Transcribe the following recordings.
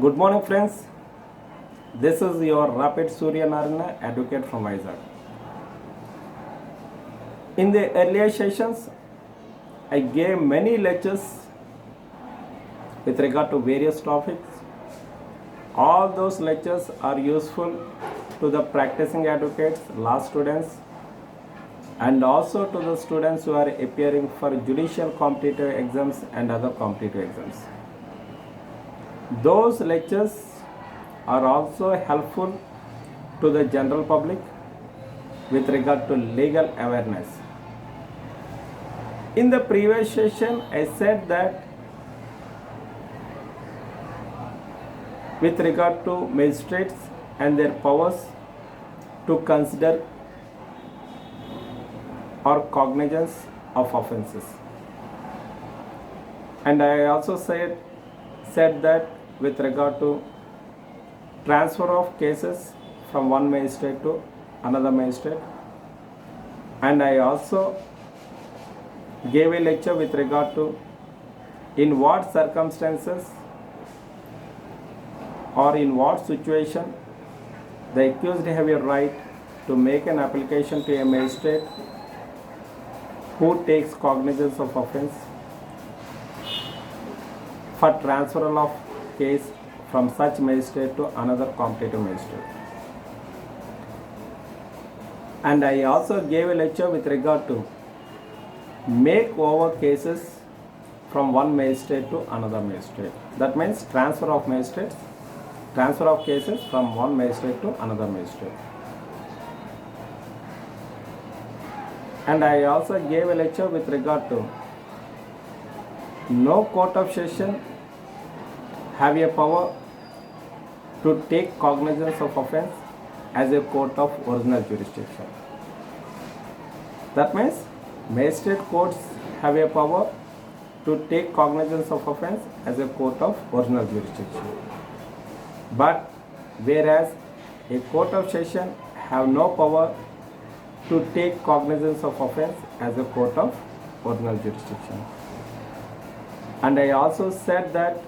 Good morning, friends. This is your RAPETI SURYANARAYANA advocate from Vizag. In the earlier sessions, I gave many lectures with regard to various topics. All those lectures are useful to the practicing advocates, law students, and also to the students who are appearing for judicial competitive exams and other competitive exams. Those lectures are also helpful to the general public with regard to legal awareness. In the previous session, I said that with regard to magistrates and their powers to consider or cognizance of offences. And I also said that with regard to transfer of cases from one magistrate to another magistrate, and I also gave a lecture with regard to in what circumstances or in what situation the accused have a right to make an application to a magistrate who takes cognizance of offence for transferal of case from such magistrate to another competitive magistrate. And I also gave a lecture with regard to make over cases from one magistrate to another magistrate. That means transfer of cases from one magistrate to another magistrate. And I also gave a lecture with regard to no court of session have a power to take cognizance of offence as a court of original jurisdiction. That means magistrate courts have a power to take cognizance of offence as a court of original jurisdiction. But whereas a court of session have no power to take cognizance of offence as a court of original jurisdiction. And I also said that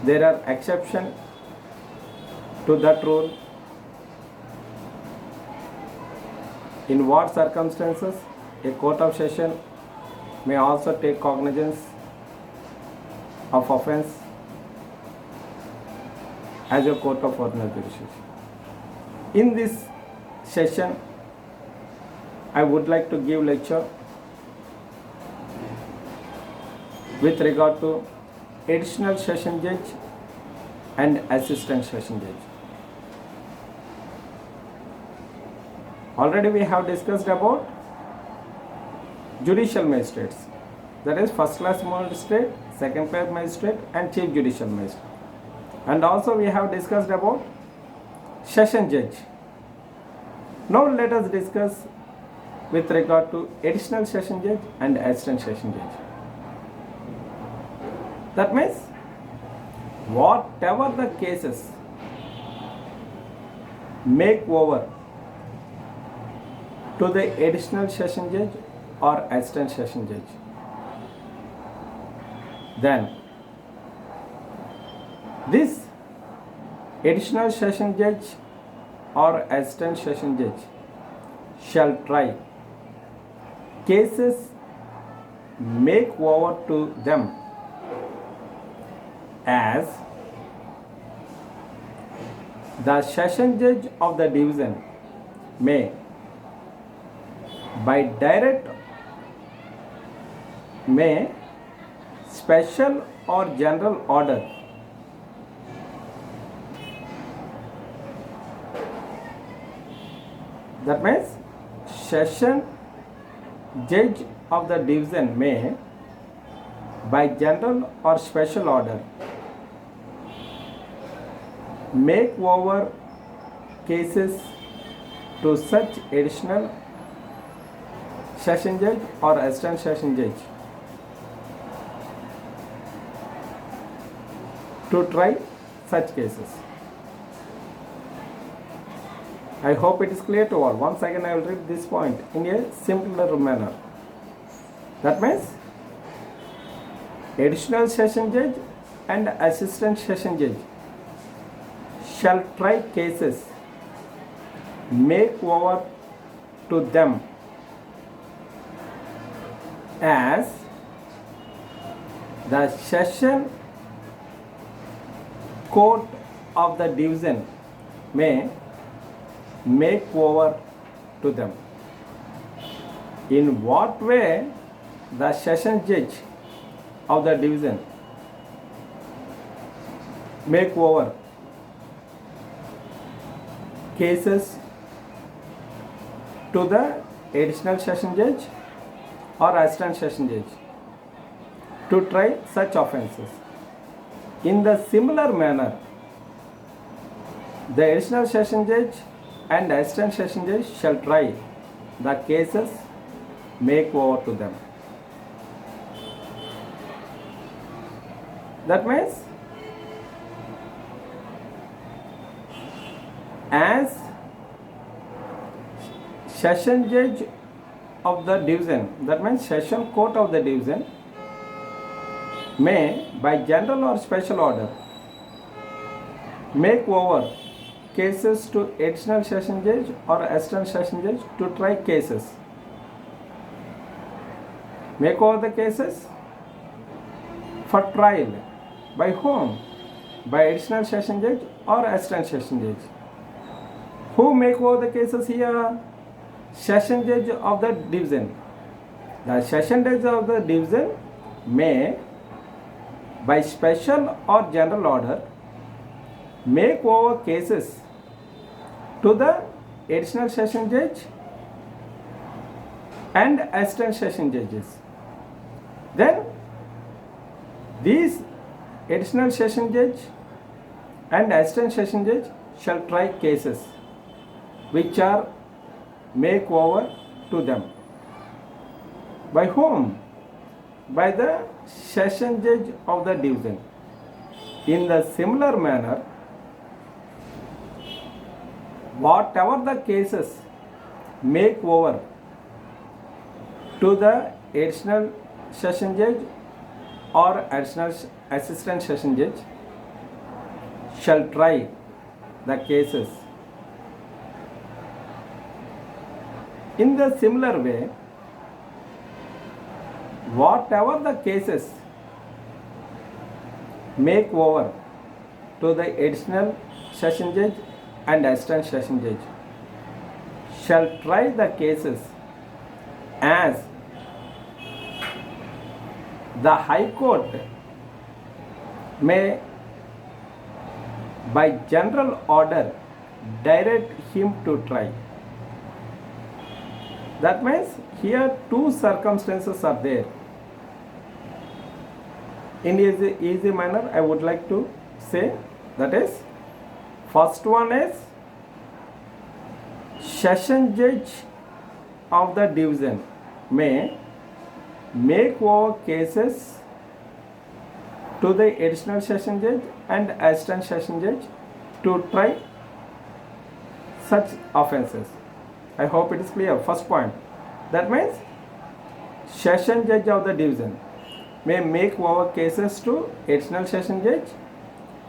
there are exceptions to that rule. In what circumstances a court of session may also take cognizance of offence as a court of original jurisdiction. In this session, I would like to give lecture with regard to additional session judge and assistant session judge. Already we have discussed about judicial magistrates, that is first class magistrate, second class magistrate and chief judicial magistrate. And also we have discussed about session judge. Now let us discuss with regard to additional session judge and assistant session judge. That means whatever the cases make over to the additional session judge or assistant session judge, then this additional session judge or assistant session judge shall try cases make over to them as the session judge of the division may by direct, may special or general order that means session judge of the division may by general or special order make over cases to such additional session judge or assistant session judge to try such cases. I hope it is clear to all. Once again I will read this point in a simpler manner. That means additional session judge and assistant session judge shall try cases, make over to them as the session court of the division may make over to them. In what way the session judge of the division make over cases to the additional session judge or assistant session judge to try such offences. In the similar manner, the additional session judge and assistant session judge shall try the cases, make over to them. That means, as session judge of the division, that means session court of the division, may by general or special order make over cases to additional session judge or assistant session judge to try cases. Make over the cases for trial. By whom? By additional session judge or assistant session judge. Who make over the cases here? Session judge of the division. The session judge of the division may by special or general order make over cases to the additional session judge and assistant session judges. Then these additional session judge and assistant session judge shall try cases which are make over to them. By whom? By the session judge of the division. In the similar manner, whatever the cases make over to the additional session judge or additional assistant session judge shall try the cases. In the similar way, whatever the cases make over to the additional session judge and assistant session judge shall try the cases as the High Court may by general order direct him to try. That means here two circumstances are there. In easy manner, I would like to say, that is, first one is session judge of the division may make over cases to the additional session judge and assistant session judge to try such offences. I hope it is clear. First point. That means session judge of the division may make over cases to additional session judge,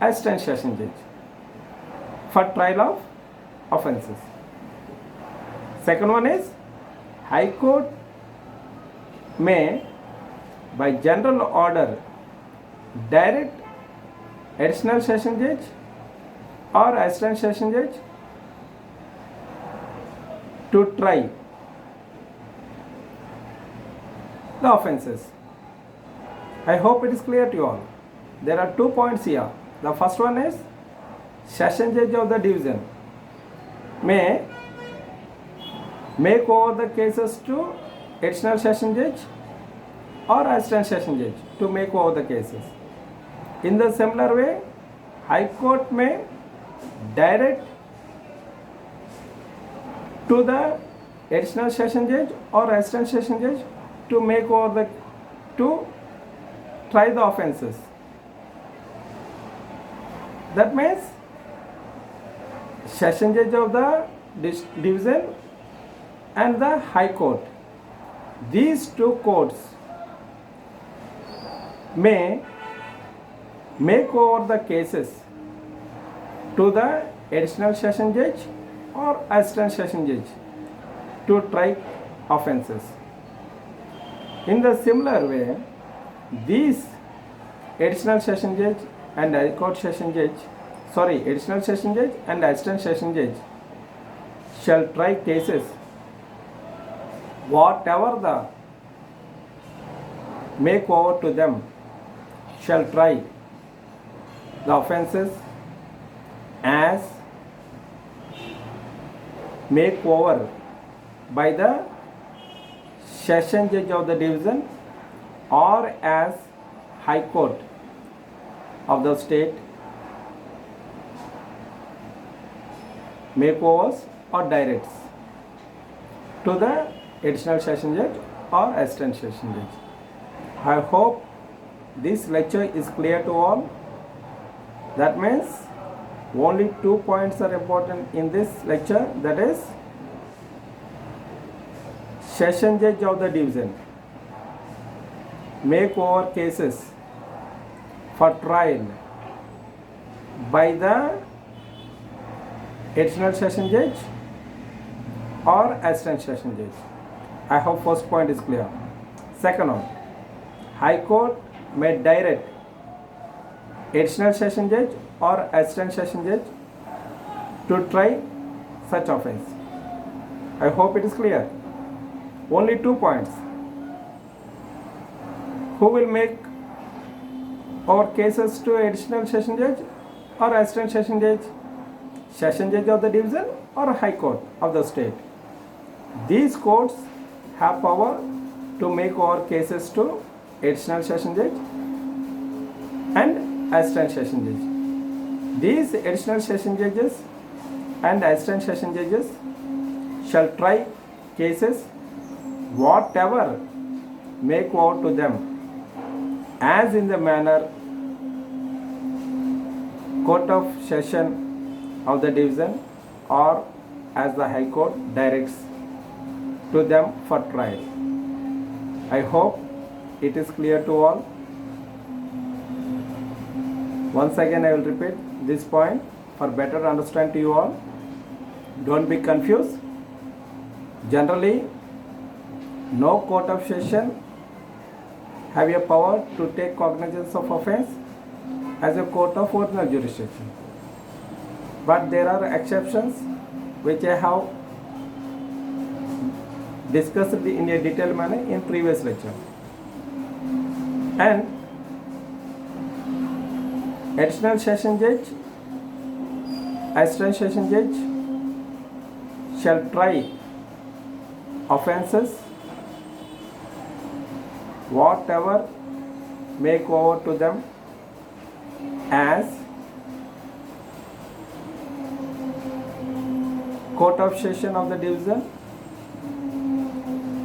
assistant session judge for trial of offences. Second one is High Court may by general order direct additional session judge or assistant session judge to try the offences. I hope it is clear to you all. There are 2 points here. The first one is session judge of the division may make over the cases to additional session judge or assistant session judge to make over the cases. In the similar way, High Court may direct to the additional session judge or assistant session judge to make over the to try the offences. That means session judge of the division and the High Court, these two courts may make over the cases to the additional session judge or assistant session judge to try offences. In the similar way, these additional session judge and high court session judge, additional session judge and assistant session judge shall try cases whatever the make over to them shall try the offences as make over by the session judge of the division or as high court of the state makeovers or directs to the additional session judge or assistant session judge. I hope this lecture is clear to all. That means only 2 points are important in this lecture, that is session judge of the division make over cases for trial by the additional session judge or assistant session judge. I hope first point is clear. Second one, High Court may direct additional session judge or assistant session judge to try such offence. I hope it is clear. Only 2 points. Who will make over cases to additional session judge or assistant session judge? Session judge of the division or high court of the state. These courts have power to make over cases to additional session judge and assistant session judge. These additional session judges and assistant session judges shall try cases whatever make over to them as in the manner court of session of the division or as the high court directs to them for trial. I hope it is clear to all. Once again I will repeat this point for better understand to you all. Don't be confused. Generally, no court of session have a power to take cognizance of offence as a court of original jurisdiction. But there are exceptions which I have discussed in a detailed manner in previous lecture. And additional session judge, assistant session judge shall try offences whatever make over to them as court of session of the division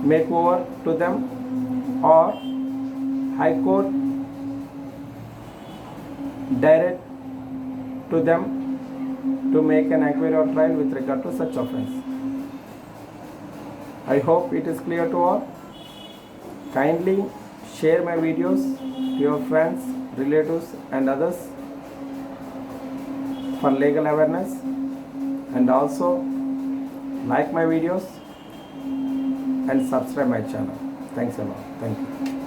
make over to them or high court direct to them to make an inquiry or trial with regard to such offence. I hope it is clear to all. Kindly share my videos to your friends, relatives and others for legal awareness, and also like my videos and subscribe my channel. Thanks a lot. Thank you.